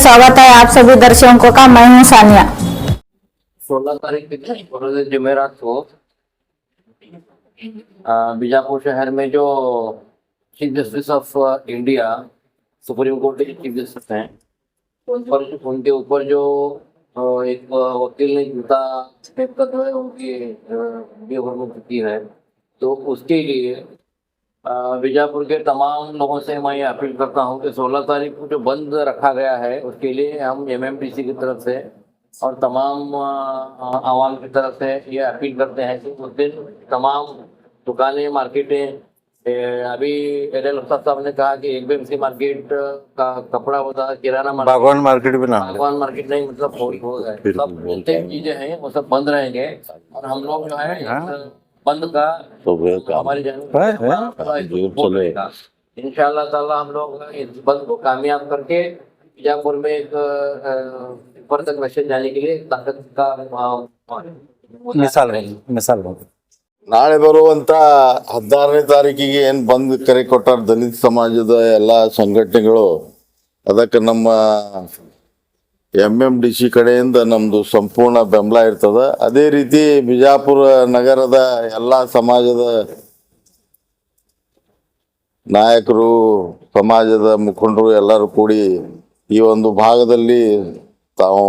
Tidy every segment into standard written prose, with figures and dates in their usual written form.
स्वागत है आप सभी दर्शकों का। मैं हूं सानिया। 16 तारीख जुमेरात को बीजापुर शहर में जो chief justice of India supreme court के चीफ जस्टिस हैं उनके ऊपर जो एक वकील ने जूता फेंक जो है उनकी की है, तो उसके लिए बीजापुर के तमाम लोगों से मैं ये अपील करता हूँ कि 16 तारीख को जो बंद रखा गया है उसके लिए हम एमएमडीसी की तरफ से और तमाम आवाम की तरफ से ये अपील करते हैं कि उस दिन तमाम दुकानें मार्केटें अभी एल उस्ताद साहब ने कहा कि एक BMC मार्केट का कपड़ा होता है, किराना बागवान मार्केट भी ना, बागवान मार्केट नहीं मतलब हो गए, सब जितने चीजें हैं वो सब बंद रहेंगे और हम लोग जो है बंद का हमारी इंशाअल्लाह ताला हम लोग इस बंद को कामयाब करके बीजापुर में एक ऊपर तक मैसेज जाने के लिए ताकत का ಮಿಸಾಲ್ ನಾಳೆ ಬರುವಂತ 16ನೇ ತಾರೀಕಿಗೆ ಏನ್ ಬಂದ್ ಕರೆ ಕೊಟ್ಟಾರ ದಲಿತ ಸಮಾಜದ ಎಲ್ಲಾ ಸಂಘಟನೆಗಳು, ಅದಕ್ಕೆ ನಮ್ಮ MMDC ಕಡೆಯಿಂದ ನಮ್ದು ಸಂಪೂರ್ಣ ಬೆಂಬಲ ಇರ್ತದ. ಅದೇ ರೀತಿ ಬಿಜಾಪುರ ನಗರದ ಎಲ್ಲಾ ಸಮಾಜದ ನಾಯಕರು, ಸಮಾಜದ ಮುಖಂಡರು ಎಲ್ಲರೂ ಕೂಡಿ ಈ ಒಂದು ಭಾಗದಲ್ಲಿ ತಾವು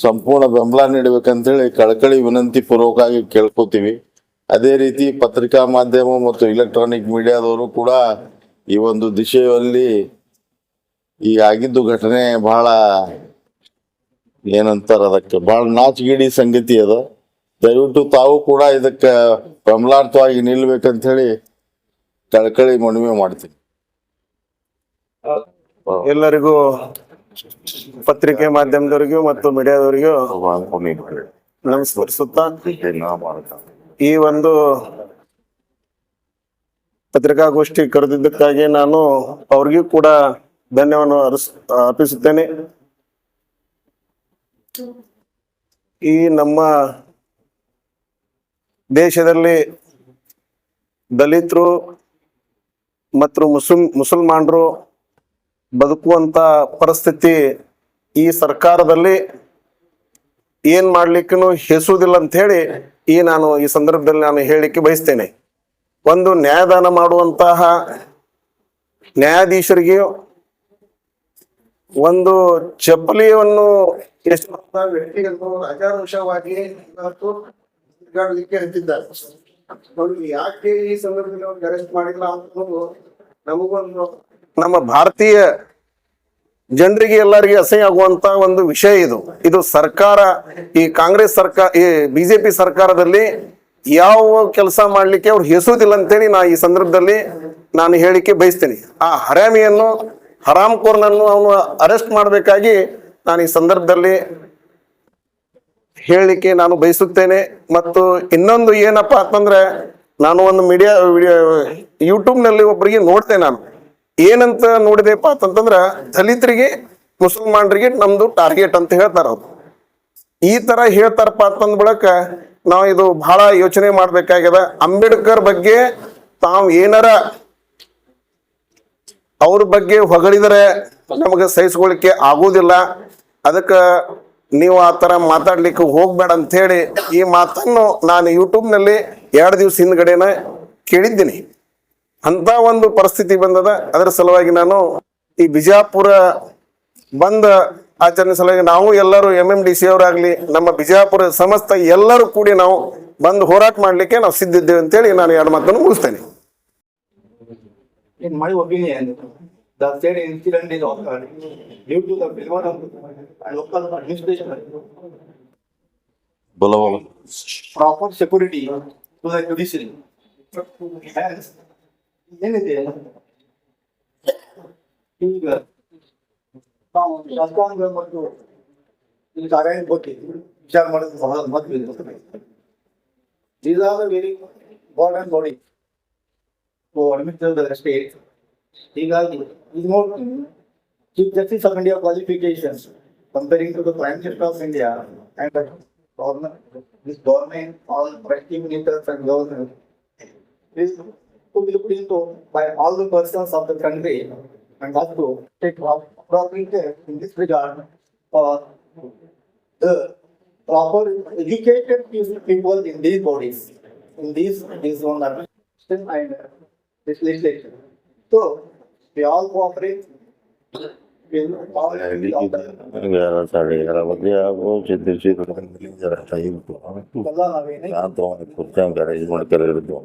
ಸಂಪೂರ್ಣ ಬೆಂಬಲ ನೀಡಬೇಕಂತೇಳಿ ಕಳಕಳಿ ವಿನಂತಿ ಪೂರ್ವಕವಾಗಿ ಕೇಳ್ಕೊತೀವಿ. ಅದೇ ರೀತಿ ಪತ್ರಿಕಾ ಮಾಧ್ಯಮ ಮತ್ತು ಎಲೆಕ್ಟ್ರಾನಿಕ್ ಮೀಡಿಯಾದವರು ಕೂಡ ಈ ಒಂದು ದಿಶೆಯಲ್ಲಿ ಈ ಆಗಿದ್ದು ಘಟನೆ ಬಹಳ ಏನಂತಾರ ಅದಕ್ಕೆ ಬಹಳ ನಾಚಿಗೇಡಿ ಸಂಗತಿ ಅದ. ದಯವಿಟ್ಟು ತಾವು ಕೂಡ ಇದಕ್ಕೆ ಬೆಂಬಲಾರ್ಥವಾಗಿ ನಿಲ್ಬೇಕಂತ ಹೇಳಿ ಕಳಕಳಿ ಮನವಿ ಮಾಡ್ತೀನಿ. ಎಲ್ಲರಿಗೂ, ಪತ್ರಿಕೆ ಮಾಧ್ಯಮದವರಿಗೂ ಮತ್ತು ಮೀಡಿಯಾದವರಿಗೂ ನಮಸ್ಕರಿಸುತ್ತಾ ಈ ಒಂದು ಪತ್ರಿಕಾಗೋಷ್ಠಿ ಕರೆದಿದ್ದಕ್ಕಾಗಿ ನಾನು ಅವ್ರಿಗೂ ಕೂಡ ಧನ್ಯವಾದ ಅರ್ಪಿಸುತ್ತೇನೆ. ಈ ನಮ್ಮ ದೇಶದಲ್ಲಿ ದಲಿತರು ಮತ್ತು ಮುಸಲ್ಮಾನರು ಬದುಕುವಂತ ಪರಿಸ್ಥಿತಿ ಈ ಸರ್ಕಾರದಲ್ಲಿ ಏನ್ ಮಾಡ್ಲಿಕ್ಕೂ ಹೆಸುವುದಿಲ್ಲ ಅಂತ ಹೇಳಿ ನಾನು ಈ ಸಂದರ್ಭದಲ್ಲಿ ನಾನು ಹೇಳಿಕ್ಕೆ ಬಯಸ್ತೇನೆ. ಒಂದು ನ್ಯಾಯದಾನ ಮಾಡುವಂತಹ ನ್ಯಾಯಾಧೀಶರಿಗೆ ಒಂದು ಚಪ್ಪಲಿಯನ್ನು ಎಷ್ಟು ವ್ಯಕ್ತಿಗಳನ್ನು ಅಜಾರುಷವಾಗಿ ಹೇಳ್ತಿದ್ದಾರೆ. ಯಾಕೆ ಈ ಸಂದರ್ಭದಲ್ಲಿ ಅವ್ರಿಗೆ ಅರೆಸ್ಟ್ ಮಾಡಿಲ್ಲ ಅನ್ನೋದು ನಮಗೊಂದು ನಮ್ಮ ಭಾರತೀಯ ಜನರಿಗೆ ಎಲ್ಲರಿಗೆ ಅಸಹ್ಯ ಆಗುವಂತ ಒಂದು ವಿಷಯ ಇದು ಸರ್ಕಾರ, ಈ ಕಾಂಗ್ರೆಸ್ ಸರ್ಕಾರ, ಈ ಬಿಜೆಪಿ ಸರ್ಕಾರದಲ್ಲಿ ಯಾವ ಕೆಲಸ ಮಾಡ್ಲಿಕ್ಕೆ ಅವ್ರು ಹೆಸುವುದಿಲ್ಲ ಅಂತೇಳಿ ನಾ ಈ ಸಂದರ್ಭದಲ್ಲಿ ನಾನು ಹೇಳಿಕೆ ಬಯಸ್ತೇನೆ. ಆ ಹರಾಮಿಯನ್ನು, ಹರಾಮ್ಕೋರ್ನನ್ನು ಅವನು ಅರೆಸ್ಟ್ ಮಾಡಬೇಕಾಗಿ ನಾನು ಈ ಸಂದರ್ಭದಲ್ಲಿ ಹೇಳಲಿಕ್ಕೆ ನಾನು ಬಯಸುತ್ತೇನೆ. ಮತ್ತು ಇನ್ನೊಂದು ಏನಪ್ಪಾ ಅಂತಂದ್ರೆ, ನಾನು ಒಂದು ಯೂಟ್ಯೂಬ್ ನಲ್ಲಿ ಒಬ್ಬರಿಗೆ ನೋಡ್ತೇನೆ. ನಾನು ಏನಂತ ನೋಡಿದೆಪ್ಪ ಅಂತಂದ್ರ, ದಲಿತರಿಗೆ ಮುಸಲ್ಮಾನರಿಗೆ ನಮ್ದು ಟಾರ್ಗೆಟ್ ಅಂತ ಹೇಳ್ತಾರ. ಅವ್ರು ಈ ತರ ಹೇಳ್ತಾರಪ್ಪ ಅಂತಂದ ಬಳಕ ನಾವು ಇದು ಬಹಳ ಯೋಚನೆ ಮಾಡ್ಬೇಕಾಗ್ಯದ. ಅಂಬೇಡ್ಕರ್ ಬಗ್ಗೆ ತಾವು ಏನಾರ ಅವ್ರ ಬಗ್ಗೆ ಹೊಗಳಿದರೆ ನಮಗೆ ಸಹಿಸ್ಕೊಳ್ಳಿಕ್ಕೆ ಆಗುವುದಿಲ್ಲ. ಅದಕ್ಕೆ ನೀವು ಆ ತರ ಮಾತಾಡ್ಲಿಕ್ಕೆ ಹೋಗ್ಬೇಡ ಅಂತ ಹೇಳಿ ಈ ಮಾತನ್ನು ನಾನು ಯೂಟ್ಯೂಬ್ ನಲ್ಲಿ 2 ದಿವಸ ಹಿಂದ್ಗಡೆನ ಕೇಳಿದ್ದೀನಿ. ಅಂತ ಒಂದು ಪರಿಸ್ಥಿತಿ ಬಂದದ. ಅದರ ಸಲುವಾಗಿ ನಾನು ಈ ಬಿಜಾಪುರ ಬಂದ ಆಚರಣೆ ಸಲುವಾಗಿ ನಾವು ಎಲ್ಲರೂ MMDC ಅವರಾಗ್ಲಿ, ನಮ್ಮ ಬಿಜಾಪುರ ಸಮಸ್ತ ಎಲ್ಲರೂ ಕೂಡಿ ನಾವು ಬಂದು ಹೋರಾಟ ಮಾಡ್ಲಿಕ್ಕೆ ನಾವು ಸಿದ್ಧಿದ್ದೇವೆ ಅಂತೇಳಿ ನಾನು 2 ಮಾತನ್ನು ಮುಗಿಸ್ತೇನೆ. In my opinion, the said incident is occurred due to the failure of local administration, proper security to the judiciary. Hence, ಏನಿದೆ ಈಗ ನಾವು ಶಾಸಕಾಂಗ ಮತ್ತು ಇಲ್ಲಿ ಕಾರ್ಯ ಬಗ್ಗೆ ವಿಚಾರ ಮಾಡೋದು ಬಹಳ ಮಹತ್ವ. These are the very important body to administer the state. ಹೀಗಾಗಿ ಇದು ನೋಡಿ, Chief Justice of India qualifications comparing to the Prime Minister of India and the government, this government, all prime ministers and governors is to be looked into by all the persons of the country and also take off properly in this regard for the proper educated people in these bodies, in this one administration and this legislation. So we all cooperate. Will all साढ़े 11 बजे आपको चित्र जरा चाहिए कला नवीन हाँ तो कुर्सियाँ अरेंजमेंट कर दो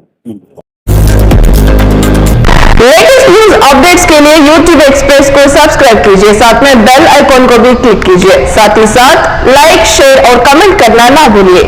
लेटेस्ट न्यूज अपडेट्स के लिए YouTube एक्सप्रेस को सब्सक्राइब कीजिए, साथ में बेल आइकॉन को भी क्लिक कीजिए, साथ ही साथ लाइक, शेयर और कमेंट करना ना भूलिए।